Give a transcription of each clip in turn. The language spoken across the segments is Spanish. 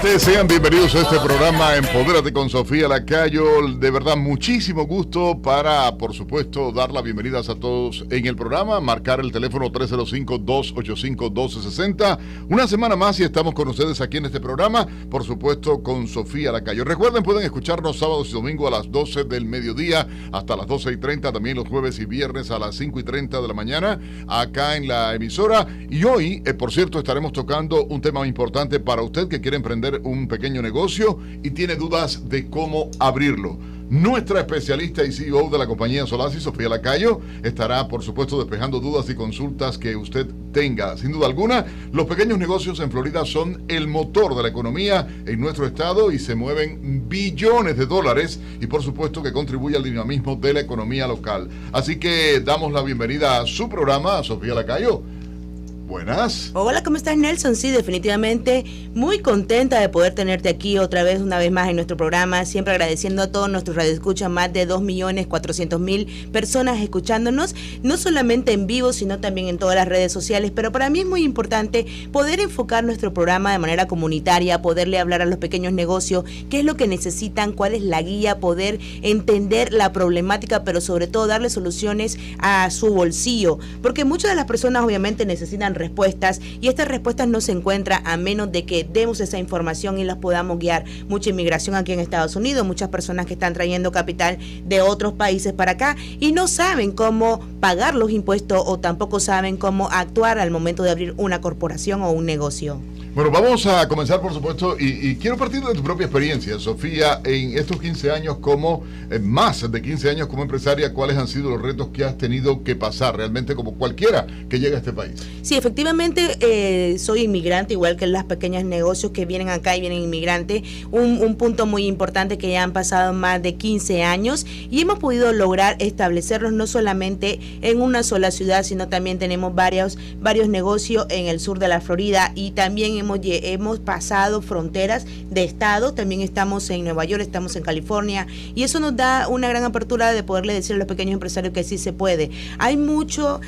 gente, sean bienvenidos a este programa Empodérate con Sofía Lacayo. De verdad, muchísimo gusto para, por supuesto, dar las bienvenidas a todos en el programa, marcar el teléfono 305-285-1260. Una semana más y estamos con ustedes aquí en este programa, por supuesto, con Sofía Lacayo. Recuerden, pueden escucharnos sábados y domingos a las 12 del mediodía hasta las 12:30, también los jueves y viernes a las 5:30 de la mañana, acá en la emisora. Y hoy, por cierto, estaremos tocando un tema importante para usted que quiere emprender un pequeño negocio y tiene dudas de cómo abrirlo. Nuestra especialista y CEO de la compañía Solasi, Sofía Lacayo, estará, por supuesto, despejando dudas y consultas que usted tenga. Sin duda alguna, los pequeños negocios en Florida son el motor de la economía en nuestro estado y se mueven billones de dólares y, por supuesto, que contribuye al dinamismo de la economía local. Así que damos la bienvenida a su programa, a Sofía Lacayo. Buenas. Hola, ¿cómo estás, Nelson? Sí, definitivamente muy contenta de poder tenerte aquí otra vez, una vez más en nuestro programa, siempre agradeciendo a todos nuestros radioescuchas, más de 2.400.000 personas escuchándonos, no solamente en vivo, sino también en todas las redes sociales, pero para mí es muy importante poder enfocar nuestro programa de manera comunitaria, poderle hablar a los pequeños negocios, qué es lo que necesitan, cuál es la guía, poder entender la problemática, pero sobre todo darle soluciones a su bolsillo, porque muchas de las personas obviamente necesitan respuestas y estas respuestas no se encuentran a menos de que demos esa información y las podamos guiar. Mucha inmigración aquí en Estados Unidos, muchas personas que están trayendo capital de otros países para acá y no saben cómo pagar los impuestos o tampoco saben cómo actuar al momento de abrir una corporación o un negocio. Bueno, vamos a comenzar, por supuesto, y quiero partir de tu propia experiencia, Sofía, en estos 15 años más de 15 años como empresaria, ¿cuáles han sido los retos que has tenido que pasar realmente como cualquiera que llega a este país? Sí, efectivamente, soy inmigrante, igual que los pequeños negocios que vienen acá y vienen inmigrantes, un punto muy importante que ya han pasado más de 15 años y hemos podido lograr establecerlos no solamente en una sola ciudad, sino también tenemos varios negocios en el sur de la Florida y también hemos pasado fronteras de estado, también estamos en Nueva York, estamos en California y eso nos da una gran apertura de poderle decir a los pequeños empresarios que sí se puede. Hay mucha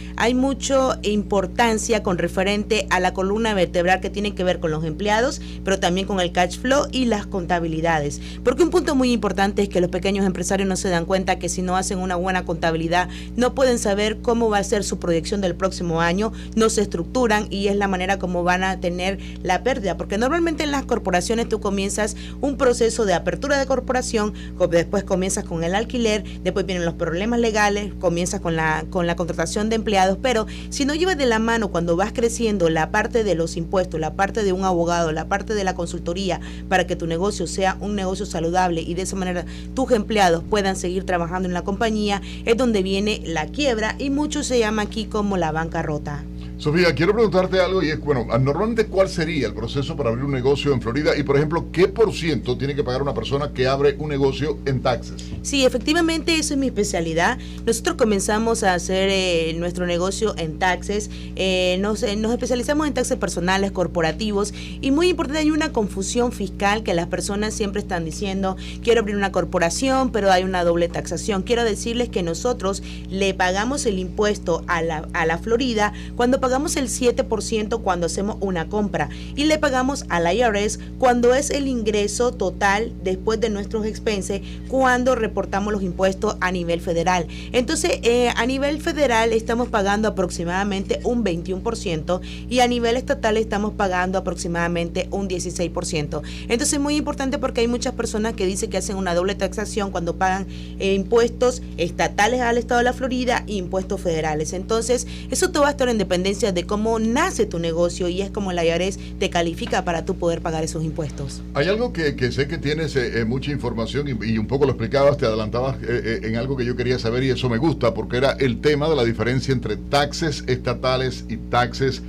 importancia con referente a la columna vertebral que tiene que ver con los empleados, pero también con el cash flow y las contabilidades, porque un punto muy importante es que los pequeños empresarios no se dan cuenta que si no hacen una buena contabilidad no pueden saber cómo va a ser su proyección del próximo año, no se estructuran y es la manera como van a tener la pérdida, porque normalmente en las corporaciones tú comienzas un proceso de apertura de corporación, después comienzas con el alquiler, después vienen los problemas legales, comienzas con la contratación de empleados, pero si no llevas de la mano cuando vas creciendo la parte de los impuestos, la parte de un abogado, la parte de la consultoría, para que tu negocio sea un negocio saludable y de esa manera tus empleados puedan seguir trabajando en la compañía, es donde viene la quiebra y mucho se llama aquí como la bancarrota. Sofía, quiero preguntarte algo y es, bueno, normalmente ¿cuál sería el proceso para abrir un negocio en Florida? Y, por ejemplo, ¿qué % tiene que pagar una persona que abre un negocio en taxes? Sí, efectivamente, eso es mi especialidad. Nosotros comenzamos a hacer nuestro negocio en taxes. Nos especializamos en taxes personales, corporativos y muy importante, hay una confusión fiscal que las personas siempre están diciendo, quiero abrir una corporación, pero hay una doble taxación. Quiero decirles que nosotros le pagamos el impuesto a la Florida cuando pagamos el 7% cuando hacemos una compra y le pagamos al IRS cuando es el ingreso total después de nuestros expenses cuando reportamos los impuestos a nivel federal. Entonces, a nivel federal estamos pagando aproximadamente un 21% y a nivel estatal estamos pagando aproximadamente un 16%. Entonces, es muy importante porque hay muchas personas que dicen que hacen una doble taxación cuando pagan impuestos estatales al estado de la Florida e impuestos federales. Entonces, eso todo va a estar en dependencia de cómo nace tu negocio y es como la IRS te califica para tú poder pagar esos impuestos. Hay algo que sé que tienes mucha información y un poco lo explicabas, te adelantabas en algo que yo quería saber y eso me gusta porque era el tema de la diferencia entre taxes estatales y taxes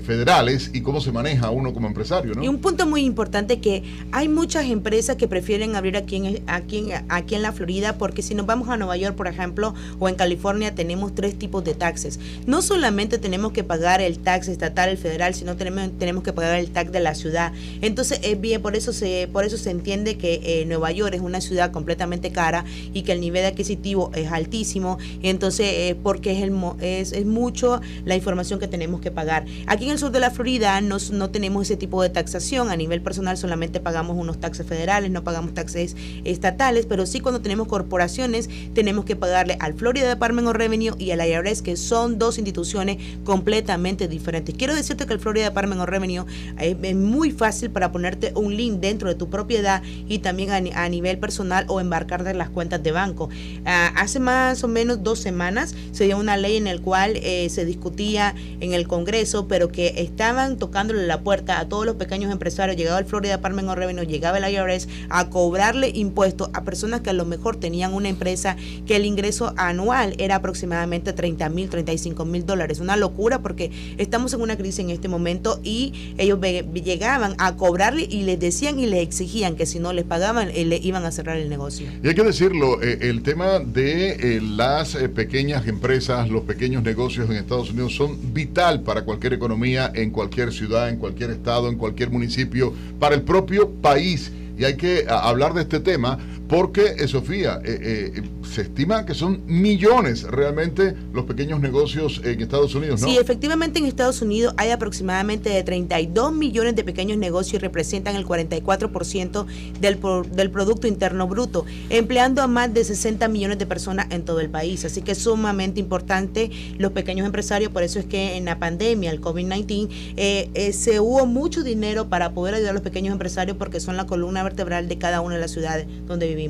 federales y cómo se maneja uno como empresario, ¿no? Y un punto muy importante que hay muchas empresas que prefieren abrir aquí en la Florida porque si nos vamos a Nueva York, por ejemplo, o en California tenemos 3 tipos de taxes. No solamente tenemos que pagar el tax estatal, el federal, sino tenemos que pagar el tax de la ciudad. Entonces, bien, por eso se entiende que Nueva York es una ciudad completamente cara y que el nivel adquisitivo es altísimo, y entonces porque es mucho la información que tenemos que pagar. Aquí en el sur de la Florida no tenemos ese tipo de taxación. A nivel personal solamente pagamos unos taxes federales, no pagamos taxes estatales, pero sí cuando tenemos corporaciones tenemos que pagarle al Florida Department of Revenue y al IRS, que son dos instituciones completamente diferentes. Quiero decirte que el Florida Department of Revenue es muy fácil para ponerte un link dentro de tu propiedad y también a nivel personal o embarcar de las cuentas de banco. Hace más o menos 2 semanas se dio una ley en el cual se discutía en el Congreso, pero que estaban tocándole la puerta a todos los pequeños empresarios. Llegaba el Florida Department of Revenue, llegaba el IRS a cobrarle impuestos a personas que a lo mejor tenían una empresa que el ingreso anual era aproximadamente $30,000, $35,000. Una locura, porque estamos en una crisis en este momento y ellos llegaban a cobrarle y les decían y les exigían que si no les pagaban le iban a cerrar el negocio. Y hay que decirlo, el tema de las pequeñas empresas, los pequeños negocios en Estados Unidos son vital para cualquier economía, en cualquier ciudad, en cualquier estado, en cualquier municipio, para el propio país. Y hay que hablar de este tema porque, Sofía, se estima que son millones realmente los pequeños negocios en Estados Unidos, ¿no? Sí, efectivamente en Estados Unidos hay aproximadamente de 32 millones de pequeños negocios y representan el 44% del Producto Interno Bruto, empleando a más de 60 millones de personas en todo el país. Así que es sumamente importante los pequeños empresarios. Por eso es que en la pandemia, el COVID-19, se hubo mucho dinero para poder ayudar a los pequeños empresarios, porque son la columna vertebral de cada una de las ciudades donde vivimos.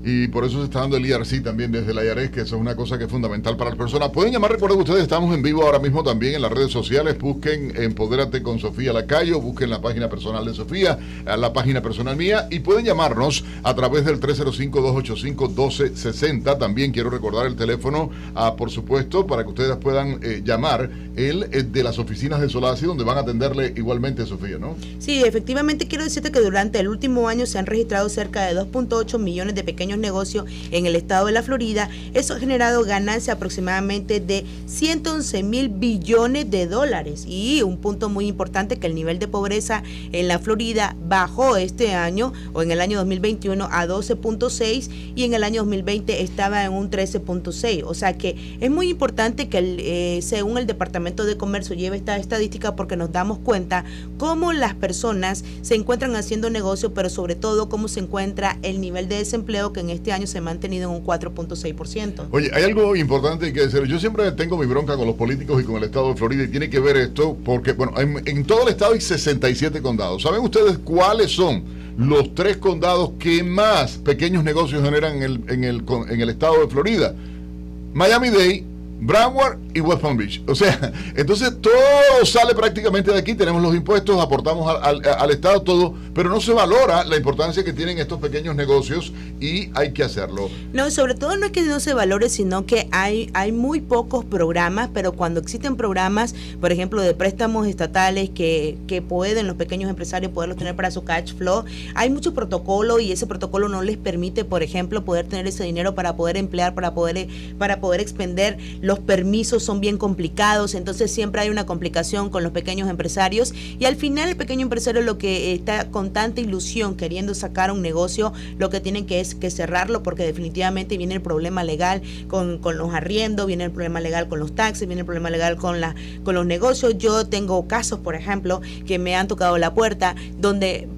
Y por eso se está dando el IRC también desde la IRS, que eso es una cosa que es fundamental para las personas. Pueden llamar, recuerden que ustedes estamos en vivo ahora mismo también en las redes sociales. Busquen Empodérate con Sofía Lacayo, busquen la página personal de Sofía, la página personal mía, y pueden llamarnos a través del 305-285-1260. También quiero recordar el teléfono, por supuesto, para que ustedes puedan llamar el de las oficinas de Solasi, donde van a atenderle igualmente, Sofía, ¿no? Sí, efectivamente quiero decirte que durante el último año se han registrado cerca de 2.8 millones de pequeños negocios en el estado de la Florida. Eso ha generado ganancias aproximadamente de 111,000 billones de dólares. Y un punto muy importante, que el nivel de pobreza en la Florida bajó este año, o en el año 2021, a 12.6, y en el año 2020 estaba en un 13.6. O sea que es muy importante que según el Departamento de Comercio lleve esta estadística, porque nos damos cuenta cómo las personas se encuentran haciendo negocio, pero sobre todo cómo se encuentra el nivel de desempleo, que en este año se ha mantenido en un 4.6%. Oye, hay algo importante que decir. Yo siempre tengo mi bronca con los políticos y con el estado de Florida, y tiene que ver esto porque, bueno, en todo el estado hay 67 condados. ¿Saben ustedes cuáles son los 3 condados que más pequeños negocios generan en el estado de Florida? Miami-Dade, Broward y West Palm Beach. O sea, entonces todo sale prácticamente de aquí. Tenemos los impuestos, aportamos al Estado todo, pero no se valora la importancia que tienen estos pequeños negocios, y hay que hacerlo. No, sobre todo no es que no se valore, sino que hay muy pocos programas, pero cuando existen programas, por ejemplo, de préstamos estatales que pueden los pequeños empresarios poderlos tener para su cash flow, hay mucho protocolo, y ese protocolo no les permite, por ejemplo, poder tener ese dinero para poder emplear, para poder expender. Los permisos son bien complicados, entonces siempre hay una complicación con los pequeños empresarios, y al final el pequeño empresario, lo que está con tanta ilusión queriendo sacar un negocio, lo que tienen que es que cerrarlo, porque definitivamente viene el problema legal con los arriendos, viene el problema legal con los taxes, viene el problema legal con los negocios. Yo tengo casos, por ejemplo, que me han tocado la puerta donde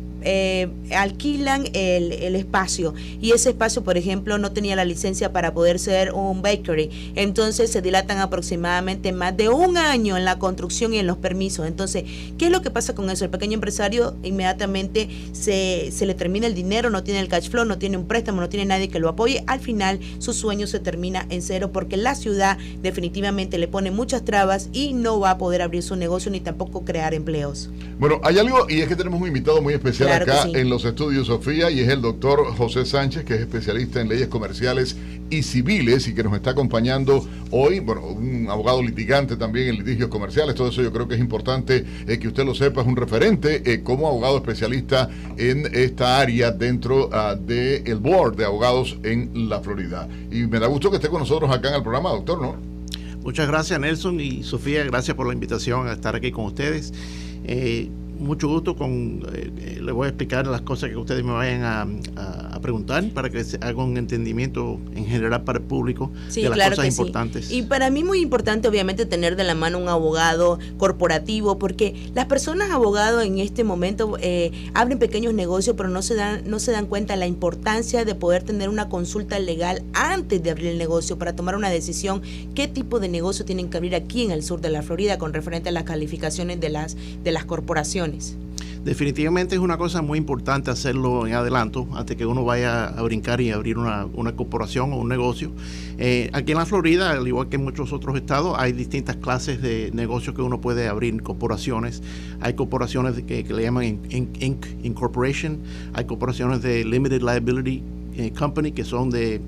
alquilan el espacio, y ese espacio, por ejemplo, no tenía la licencia para poder ser un bakery. Entonces se dilatan aproximadamente más de 1 año en la construcción y en los permisos. Entonces, ¿qué es lo que pasa con eso? El pequeño empresario inmediatamente se le termina el dinero, no tiene el cash flow, no tiene un préstamo, no tiene nadie que lo apoye. Al final su sueño se termina en cero, porque la ciudad definitivamente le pone muchas trabas y no va a poder abrir su negocio ni tampoco crear empleos. Bueno, hay algo, y es que tenemos un invitado muy especial, claro, acá en los estudios, Sofía, y es el doctor José Sánchez, que es especialista en leyes comerciales y civiles, y que nos está acompañando hoy. Bueno, un abogado litigante también en litigios comerciales. Todo eso yo creo que es importante que usted lo sepa. Es un referente como abogado especialista en esta área dentro del board de abogados en la Florida, y me da gusto que esté con nosotros acá en el programa, doctor, ¿no? Muchas gracias, Nelson y Sofía, gracias por la invitación a estar aquí con ustedes. Mucho gusto. Les voy a explicar las cosas que ustedes me vayan a preguntar para que se haga un entendimiento en general para el público de las cosas importantes. Sí. Y para mí muy importante obviamente tener de la mano un abogado corporativo, porque las personas abogados en este momento abren pequeños negocios, pero no se dan cuenta de la importancia de poder tener una consulta legal antes de abrir el negocio para tomar una decisión qué tipo de negocio tienen que abrir aquí en el sur de la Florida con referente a las calificaciones de las corporaciones. Definitivamente es una cosa muy importante hacerlo en adelanto, antes que uno vaya a brincar y abrir una corporación o un negocio. Aquí en la Florida, al igual que en muchos otros estados, hay distintas clases de negocios que uno puede abrir, corporaciones. Hay corporaciones que le llaman Incorporation, hay corporaciones de Limited Liability Company, que son de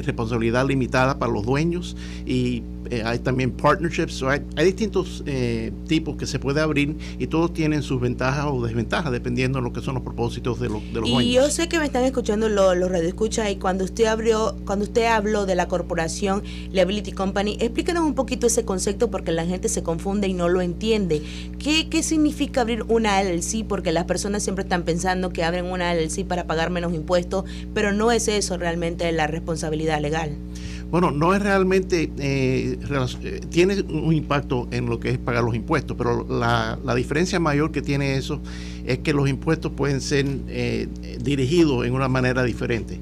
responsabilidad limitada para los dueños, y hay también partnerships. Hay distintos tipos que se puede abrir, y todos tienen sus ventajas o desventajas dependiendo de lo que son los propósitos de los dueños. Y yo sé que me están escuchando los radioescuchas, y cuando usted habló de la corporación Liability Company, explícanos un poquito ese concepto, porque la gente se confunde y no lo entiende. ¿Qué significa abrir una LLC? Porque las personas siempre están pensando que abren una LLC para pagar menos impuestos, pero no es eso realmente la responsabilidad legal. Bueno, no es realmente, tiene un impacto en lo que es pagar los impuestos, pero la diferencia mayor que tiene eso es que los impuestos pueden ser dirigidos en una manera diferente.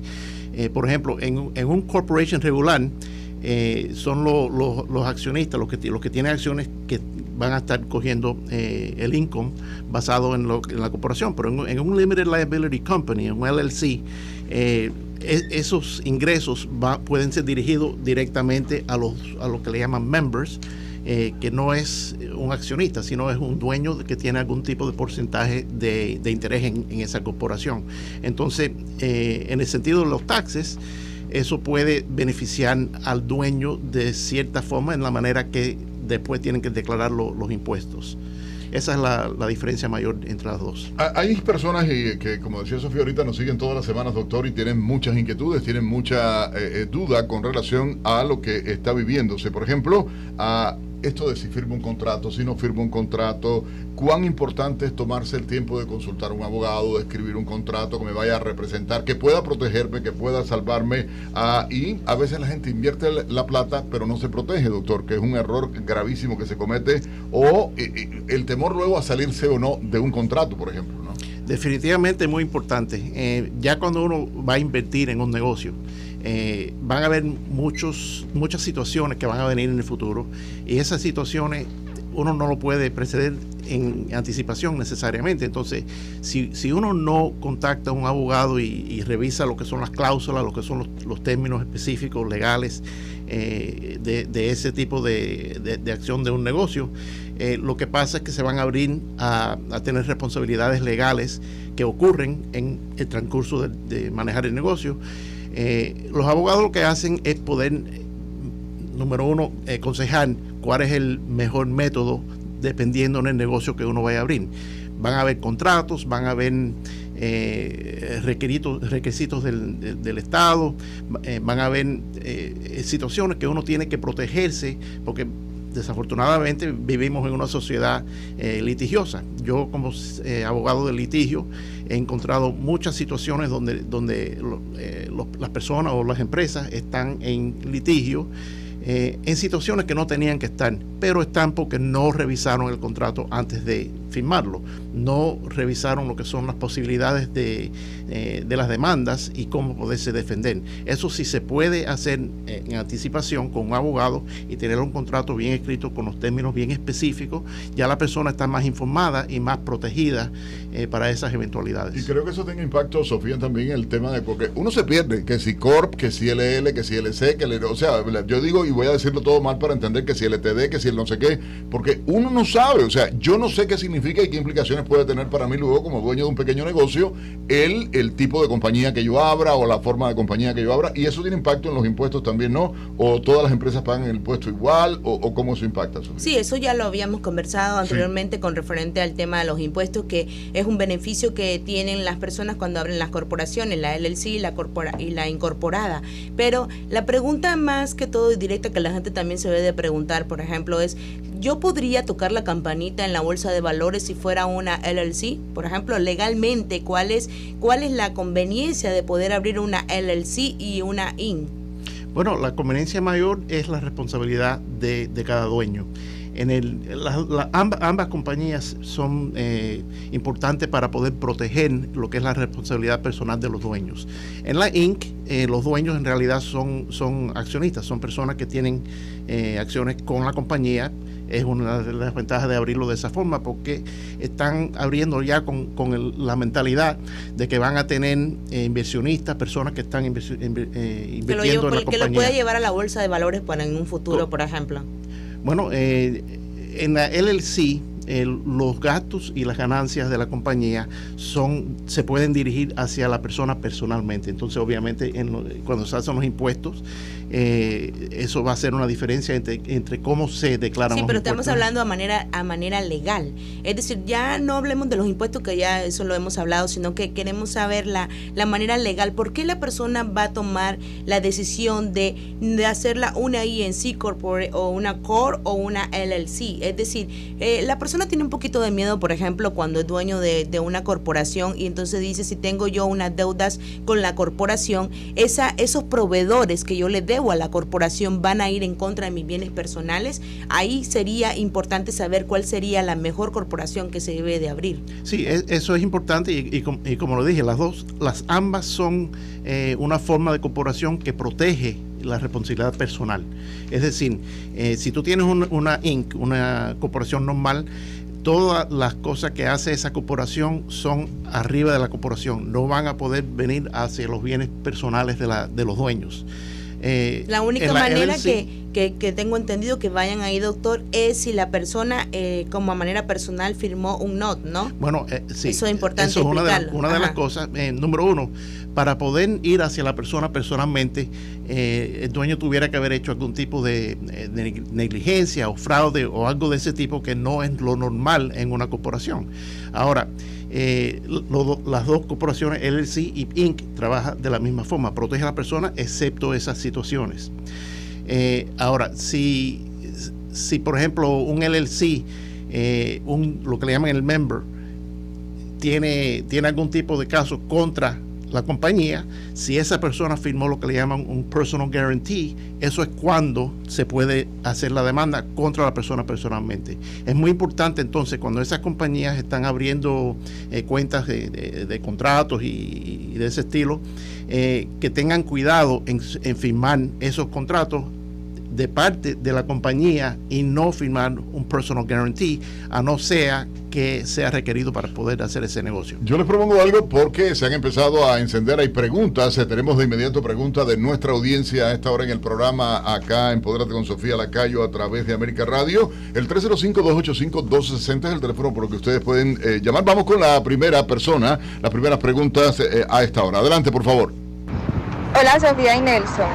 Por ejemplo, en un corporation regular, son los accionistas, los que tienen acciones, que van a estar cogiendo el income basado en la corporación, pero en un Limited Liability Company, en un LLC, esos ingresos pueden ser dirigidos directamente a los que le llaman members, que no es un accionista, sino es un dueño que tiene algún tipo de porcentaje de interés en esa corporación. Entonces, en el sentido de los taxes, eso puede beneficiar al dueño de cierta forma, en la manera que después tienen que declarar los impuestos. Esa es la diferencia mayor entre las dos. Hay personas que, como decía Sofía ahorita, nos siguen todas las semanas, doctor, y tienen muchas inquietudes, tienen mucha duda con relación a lo que está viviéndose. Por ejemplo, a esto de si firmo un contrato, si no firmo un contrato, cuán importante es tomarse el tiempo de consultar a un abogado, de escribir un contrato que me vaya a representar, que pueda protegerme, que pueda salvarme. Y a veces la gente invierte la plata, pero no se protege, doctor, que es un error gravísimo que se comete, o el temor luego a salirse o no de un contrato, por ejemplo, ¿no? Definitivamente muy importante. Ya cuando uno va a invertir en un negocio, van a haber muchas situaciones que van a venir en el futuro, y esas situaciones uno no lo puede preceder en anticipación necesariamente. Entonces, si uno no contacta a un abogado y revisa lo que son las cláusulas, lo que son los términos específicos legales de ese tipo de acción de un negocio, lo que pasa es que se van a abrir a tener responsabilidades legales que ocurren en el transcurso de manejar el negocio. Los abogados lo que hacen es poder, número uno, aconsejar cuál es el mejor método dependiendo del negocio que uno vaya a abrir. Van a haber contratos, van a haber requisitos del Estado, van a haber situaciones que uno tiene que protegerse, porque desafortunadamente vivimos en una sociedad litigiosa. Yo, como abogado de litigio, he encontrado muchas situaciones donde las personas o las empresas están en litigio, en situaciones que no tenían que estar, pero están porque no revisaron el contrato antes de firmarlo, no revisaron lo que son las posibilidades de las demandas y cómo poderse defender. Eso sí se puede hacer en anticipación con un abogado y tener un contrato bien escrito con los términos bien específicos. Ya la persona está más informada y más protegida para esas eventualidades. Y creo que eso tenga impacto, Sofía, también en el tema de, porque uno se pierde, que si Corp, que si LL, que si LC, o sea, yo digo, y voy a decirlo todo mal para entender, que si LTD, que si el no sé qué, porque uno no sabe, o sea, yo no sé qué significa significa y qué implicaciones puede tener para mí luego como dueño de un pequeño negocio el tipo de compañía que yo abra o la forma de compañía que yo abra, y eso tiene impacto en los impuestos también, ¿no? ¿O todas las empresas pagan el impuesto igual o cómo eso impacta, Sofía? Sí, eso ya lo habíamos conversado anteriormente con referente al tema de los impuestos, que es un beneficio que tienen las personas cuando abren las corporaciones, la LLC y la incorporada. Pero la pregunta más que todo y directa que la gente también se debe de preguntar, por ejemplo, es: ¿yo podría tocar la campanita en la bolsa de valores si fuera una LLC? Por ejemplo, legalmente, ¿cuál es la conveniencia de poder abrir una LLC y una IN? Bueno, la conveniencia mayor es la responsabilidad de cada dueño. Ambas compañías son importantes para poder proteger lo que es la responsabilidad personal de los dueños. En la Inc., los dueños en realidad son accionistas, son personas que tienen acciones con la compañía. Es una de las ventajas de abrirlo de esa forma, porque están abriendo ya con la mentalidad de que van a tener inversionistas, personas que están invirtiendo en la compañía. Que lo pueda llevar a la bolsa de valores para en un futuro, por ejemplo. Bueno, en la LLC, los gastos y las ganancias de la compañía se pueden dirigir hacia la persona personalmente. Entonces, obviamente, cuando se hacen los impuestos, eso va a ser una diferencia entre cómo se declaran los impuestos. Sí, pero estamos hablando a manera legal. Es decir, ya no hablemos de los impuestos, que ya eso lo hemos hablado, sino que queremos saber la manera legal. ¿Por qué la persona va a tomar la decisión de hacerla una INC Corporate o una Corp o una LLC? Es decir, la persona tiene un poquito de miedo, por ejemplo, cuando es dueño de una corporación, y entonces dice: si tengo yo unas deudas con la corporación, esos proveedores que yo le debo a la corporación van a ir en contra de mis bienes personales. Ahí sería importante saber cuál sería la mejor corporación que se debe de abrir. Sí, eso es importante, y como lo dije, ambas son una forma de corporación que protege la responsabilidad personal. Es decir, si tú tienes una Inc., una corporación normal, todas las cosas que hace esa corporación son arriba de la corporación, no van a poder venir hacia los bienes personales de los dueños. La única manera que tengo entendido que vayan ahí, doctor, es si la persona como a manera personal firmó un NOT, ¿no? Bueno, sí. Eso es importante. Eso es una de las cosas. Número uno, para poder ir hacia la persona personalmente, el dueño tuviera que haber hecho algún tipo de negligencia o fraude o algo de ese tipo, que no es lo normal en una corporación. Ahora, las dos corporaciones, LLC y Inc., trabajan de la misma forma, protege a la persona excepto esas situaciones. Ahora, si por ejemplo un LLC, lo que le llaman el member, tiene algún tipo de caso contra la compañía, si esa persona firmó lo que le llaman un personal guarantee, eso es cuando se puede hacer la demanda contra la persona personalmente. Es muy importante entonces, cuando esas compañías están abriendo cuentas de contratos y de ese estilo, que tengan cuidado en firmar esos contratos de parte de la compañía y no firmar un personal guarantee, a no ser que sea requerido para poder hacer ese negocio. Yo les propongo algo, porque se han empezado a encender, hay preguntas, tenemos de inmediato preguntas de nuestra audiencia a esta hora en el programa, acá en Empodérate con Sofía Lacayo a través de América Radio. El 305-285-1260 es el teléfono por el que ustedes pueden llamar. Vamos con la primera persona, las primeras preguntas a esta hora. Adelante, por favor. Hola, Sofía y Nelson.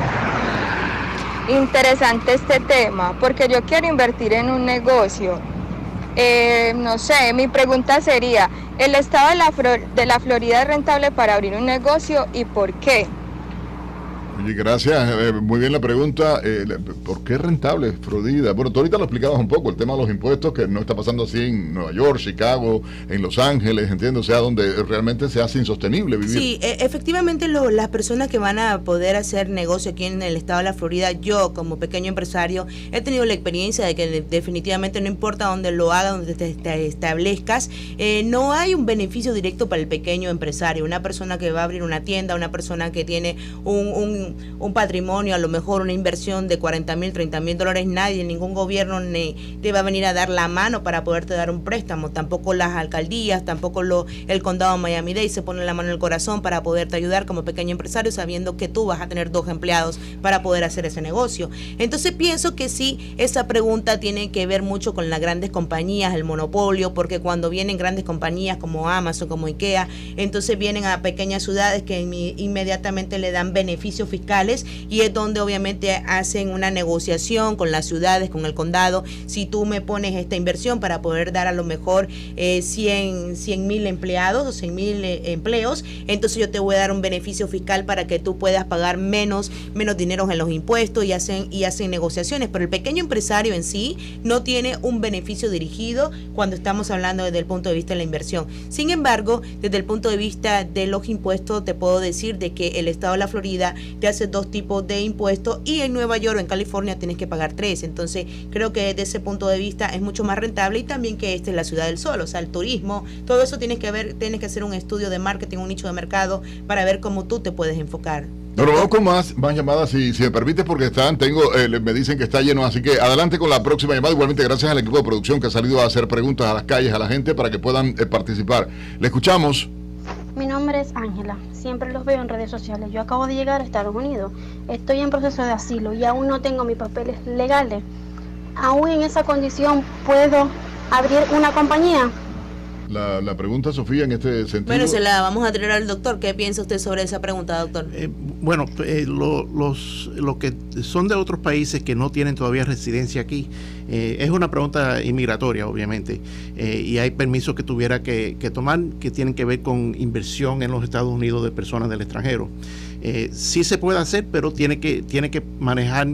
Interesante este tema, porque yo quiero invertir en un negocio. No sé, mi pregunta sería: ¿el estado de la Florida es rentable para abrir un negocio y por qué? Oye, gracias. Muy bien la pregunta. ¿Por qué rentable, Florida? Bueno, tú ahorita lo explicabas un poco, el tema de los impuestos, que no está pasando así en Nueva York, Chicago, en Los Ángeles, entiendo, o sea, donde realmente se hace insostenible vivir. Sí, efectivamente las personas que van a poder hacer negocio aquí en el estado de la Florida, yo como pequeño empresario he tenido la experiencia de que definitivamente no importa dónde lo hagas, donde te establezcas, no hay un beneficio directo para el pequeño empresario. Una persona que va a abrir una tienda, una persona que tiene un tienen un patrimonio, a lo mejor una inversión de $40,000, $30,000, nadie, ningún gobierno te va a venir a dar la mano para poderte dar un préstamo, tampoco las alcaldías, tampoco el condado de Miami-Dade se pone la mano en el corazón para poderte ayudar como pequeño empresario, sabiendo que tú vas a tener 2 empleados para poder hacer ese negocio. Entonces pienso que sí, esa pregunta tiene que ver mucho con las grandes compañías, el monopolio, porque cuando vienen grandes compañías como Amazon, como IKEA, entonces vienen a pequeñas ciudades que inmediatamente le dan beneficios fiscales, y es donde obviamente hacen una negociación con las ciudades, con el condado. Si tú me pones esta inversión para poder dar a lo mejor 100,000 empleados o 100,000 empleos, entonces yo te voy a dar un beneficio fiscal para que tú puedas pagar menos dinero en los impuestos, y hacen negociaciones. Pero el pequeño empresario en sí no tiene un beneficio dirigido cuando estamos hablando desde el punto de vista de la inversión. Sin embargo, desde el punto de vista de los impuestos, te puedo decir de que el estado de la Florida te hace 2 tipos de impuestos, y en Nueva York o en California tienes que pagar 3. Entonces creo que desde ese punto de vista es mucho más rentable, y también que esta es la ciudad del sol, o sea, el turismo, todo eso tienes que hacer un estudio de marketing, un nicho de mercado para ver cómo tú te puedes enfocar. Pero vamos con más llamadas, si me permites, porque me dicen que está lleno, así que adelante con la próxima llamada. Igualmente gracias al equipo de producción que ha salido a hacer preguntas a las calles, a la gente, para que puedan participar. Le escuchamos. Mi nombre es Ángela, siempre los veo en redes sociales. Yo acabo de llegar a Estados Unidos, estoy en proceso de asilo y aún no tengo mis papeles legales. ¿Aún en esa condición puedo abrir una compañía? La pregunta, Sofía, en este sentido. Bueno, se la vamos a traer al doctor. ¿Qué piensa usted sobre esa pregunta, doctor? Los que son de otros países que no tienen todavía residencia aquí, es una pregunta inmigratoria, obviamente, y hay permisos que tuviera que tomar que tienen que ver con inversión en los Estados Unidos de personas del extranjero. Sí se puede hacer, pero tiene que manejar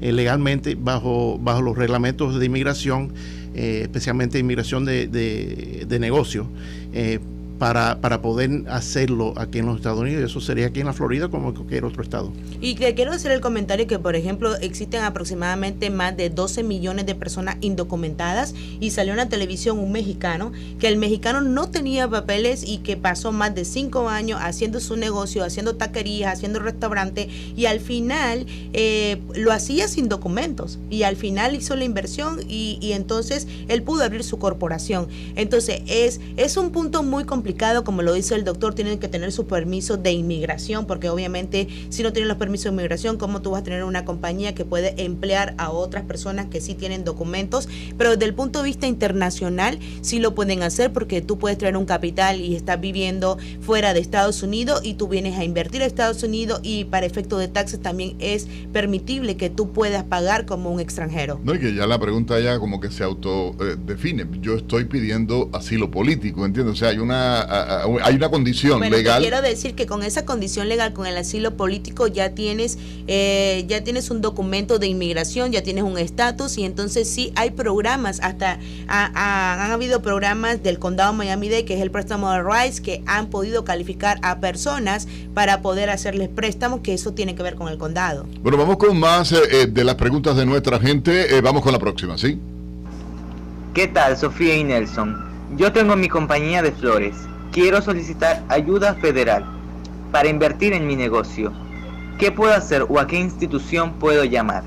legalmente bajo los reglamentos de inmigración, especialmente inmigración de negocio, para poder hacerlo aquí en los Estados Unidos. Eso sería aquí en la Florida como en cualquier otro estado. Y que quiero hacer el comentario que, por ejemplo, existen aproximadamente más de 12 millones de personas indocumentadas, y salió en la televisión un mexicano, que el mexicano no tenía papeles y que pasó más de 5 años haciendo su negocio, haciendo taquerías, haciendo restaurantes, y al final lo hacía sin documentos, y al final hizo la inversión y entonces él pudo abrir su corporación. Entonces es un punto muy complicado, como lo dice el doctor. Tienen que tener su permiso de inmigración, porque obviamente si no tienen los permisos de inmigración, ¿cómo tú vas a tener una compañía que puede emplear a otras personas que sí tienen documentos? Pero desde el punto de vista internacional sí lo pueden hacer, porque tú puedes traer un capital y estás viviendo fuera de Estados Unidos y tú vienes a invertir a Estados Unidos, y para efecto de taxes también es permitible que tú puedas pagar como un extranjero. No, y que ya la pregunta ya como que se autodefine. Yo estoy pidiendo asilo político, ¿entiendes? O sea, hay una condición legal. Quiero decir que con esa condición legal, con el asilo político, ya tienes un documento de inmigración, ya tienes un estatus, y entonces sí hay programas, hasta han habido programas del condado de Miami-Dade, que es el préstamo de RISE, que han podido calificar a personas para poder hacerles préstamos, que eso tiene que ver con el condado. Bueno, vamos con más de las preguntas de nuestra gente. Vamos con la próxima, ¿sí? ¿Qué tal, Sofía y Nelson? Yo tengo mi compañía de flores. Quiero solicitar ayuda federal para invertir en mi negocio. ¿Qué puedo hacer o a qué institución puedo llamar?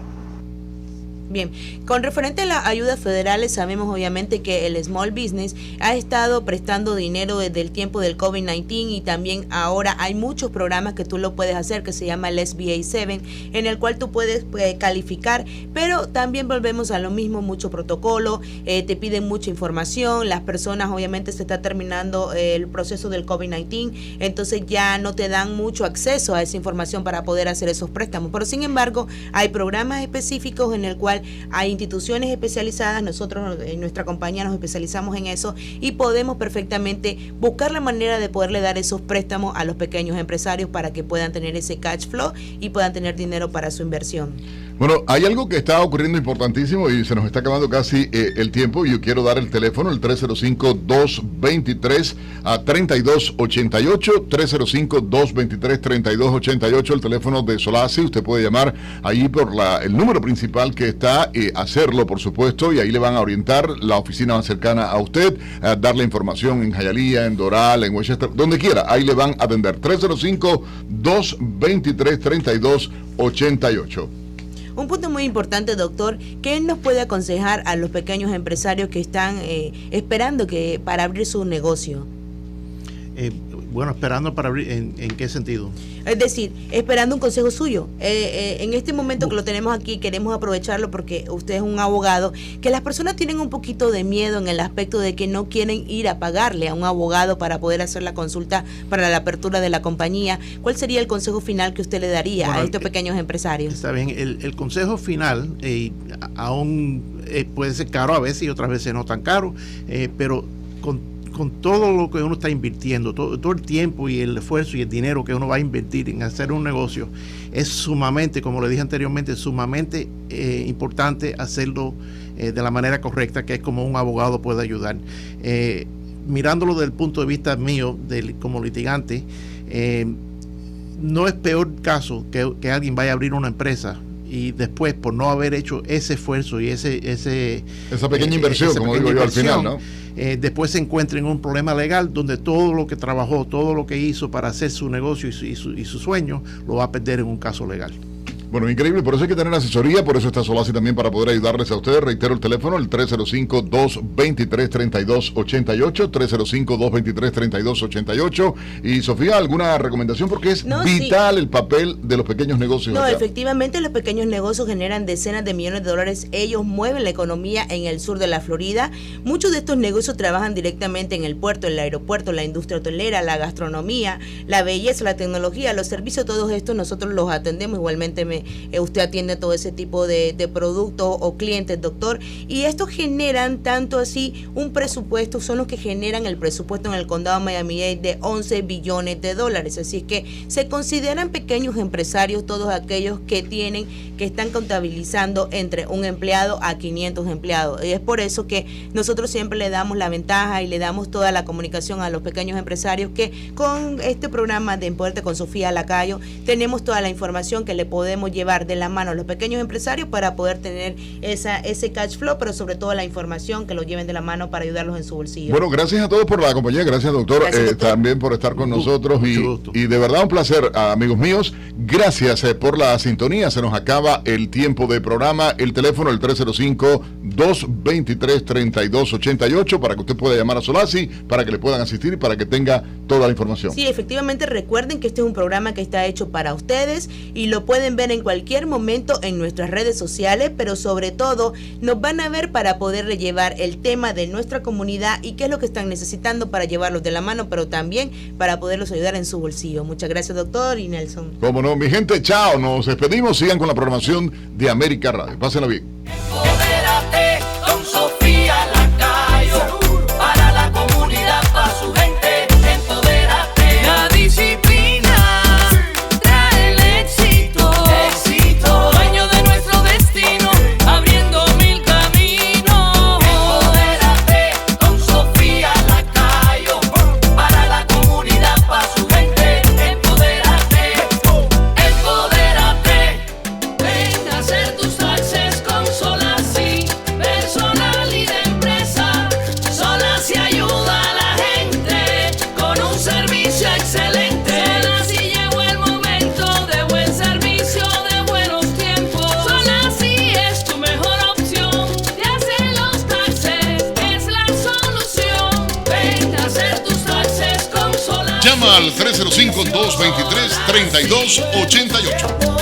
Bien, con referente a las ayudas federales, sabemos obviamente que el Small Business ha estado prestando dinero desde el tiempo del COVID-19, y también ahora hay muchos programas que tú lo puedes hacer, que se llama el SBA 7, en el cual tú puedes calificar, pero también volvemos a lo mismo, mucho protocolo, te piden mucha información, las personas, obviamente se está terminando el proceso del COVID-19, entonces ya no te dan mucho acceso a esa información para poder hacer esos préstamos, pero sin embargo hay programas específicos en el cual hay instituciones especializadas. Nosotros en nuestra compañía nos especializamos en eso y podemos perfectamente buscar la manera de poderle dar esos préstamos a los pequeños empresarios para que puedan tener ese cash flow y puedan tener dinero para su inversión. Bueno, hay algo que está ocurriendo importantísimo y se nos está acabando casi el tiempo, y yo quiero dar el teléfono, el 305-223-3288, 305-223-3288, el teléfono de Solasi. Usted puede llamar ahí por el número principal que está, hacerlo por supuesto, y ahí le van a orientar la oficina más cercana a usted, darle información en Hialeah, en Doral, en Westchester, donde quiera, ahí le van a atender. 305-223-3288. Un punto muy importante, doctor, que él nos puede aconsejar a los pequeños empresarios que están esperando para abrir su negocio. Bueno, esperando para abrir, ¿en qué sentido? Es decir, esperando un consejo suyo. En este momento que lo tenemos aquí, queremos aprovecharlo porque usted es un abogado, que las personas tienen un poquito de miedo en el aspecto de que no quieren ir a pagarle a un abogado para poder hacer la consulta para la apertura de la compañía. ¿Cuál sería el consejo final que usted le daría a estos pequeños empresarios? Está bien, el consejo final aún puede ser caro a veces y otras veces no tan caro, pero con todo lo que uno está invirtiendo, todo el tiempo y el esfuerzo y el dinero que uno va a invertir en hacer un negocio, es sumamente, como le dije anteriormente, sumamente importante hacerlo de la manera correcta, que es como un abogado puede ayudar. Mirándolo desde el punto de vista mío, como litigante, no es peor caso que alguien vaya a abrir una empresa y después, por no haber hecho ese esfuerzo y esa pequeña inversión, como digo yo al final, ¿no? Después se encuentra en un problema legal donde todo lo que trabajó, todo lo que hizo para hacer su negocio y su sueño, lo va a perder en un caso legal. Bueno, increíble, por eso hay que tener asesoría, por eso está Solasi también para poder ayudarles a ustedes. Reitero el teléfono, el 305-223-3288, 305-223-3288. Y Sofía, ¿alguna recomendación? Porque es vital el papel de los pequeños negocios. No, efectivamente los pequeños negocios generan decenas de millones de dólares, ellos mueven la economía en el sur de la Florida. Muchos de estos negocios trabajan directamente en el puerto, en el aeropuerto, la industria hotelera, la gastronomía, la belleza, la tecnología, los servicios, todos estos nosotros los atendemos igualmente. Usted atiende todo ese tipo de productos o clientes, doctor, y estos generan tanto así un presupuesto, son los que generan el presupuesto en el condado de Miami-Dade de 11 billones de dólares, así es que se consideran pequeños empresarios todos aquellos que están contabilizando entre un empleado a 500 empleados, y es por eso que nosotros siempre le damos la ventaja y le damos toda la comunicación a los pequeños empresarios, que con este programa de Empoderte con Sofía Lacayo tenemos toda la información que le podemos llevar de la mano a los pequeños empresarios para poder tener ese cash flow, pero sobre todo la información que lo lleven de la mano para ayudarlos en su bolsillo. Bueno, gracias a todos por la compañía, gracias doctor, también por estar con nosotros y de verdad un placer, amigos míos, gracias por la sintonía, se nos acaba el tiempo de programa, el teléfono el 305-223-3288 para que usted pueda llamar a Solasi, para que le puedan asistir y para que tenga toda la información. Sí, efectivamente, recuerden que este es un programa que está hecho para ustedes y lo pueden ver en cualquier momento en nuestras redes sociales, pero sobre todo nos van a ver para poder llevar el tema de nuestra comunidad y qué es lo que están necesitando para llevarlos de la mano, pero también para poderlos ayudar en su bolsillo. Muchas gracias, doctor y Nelson. Cómo no, mi gente, chao, nos despedimos, sigan con la programación de América Radio. Pásenla bien. Empodérate con Sofía Lacayo, para la comunidad, para su gente. Empodérate. La disciplina trae el éxito. Dueño de nuestro destino, abriendo mil caminos. Empodérate con Sofía Lacayo, para la comunidad, para su gente. Empodérate. Empodérate. Ven a hacer tus taxes con Solasi, personal y de empresa. Solasi ayuda a la gente con un servicio excelente. Solasi llegó el momento de buen servicio, de buenos tiempos. Solasi es tu mejor opción. Te hace los taxes, es la solución. Ven a hacer tus taxes con Solasi. Llama al 305-223-3288.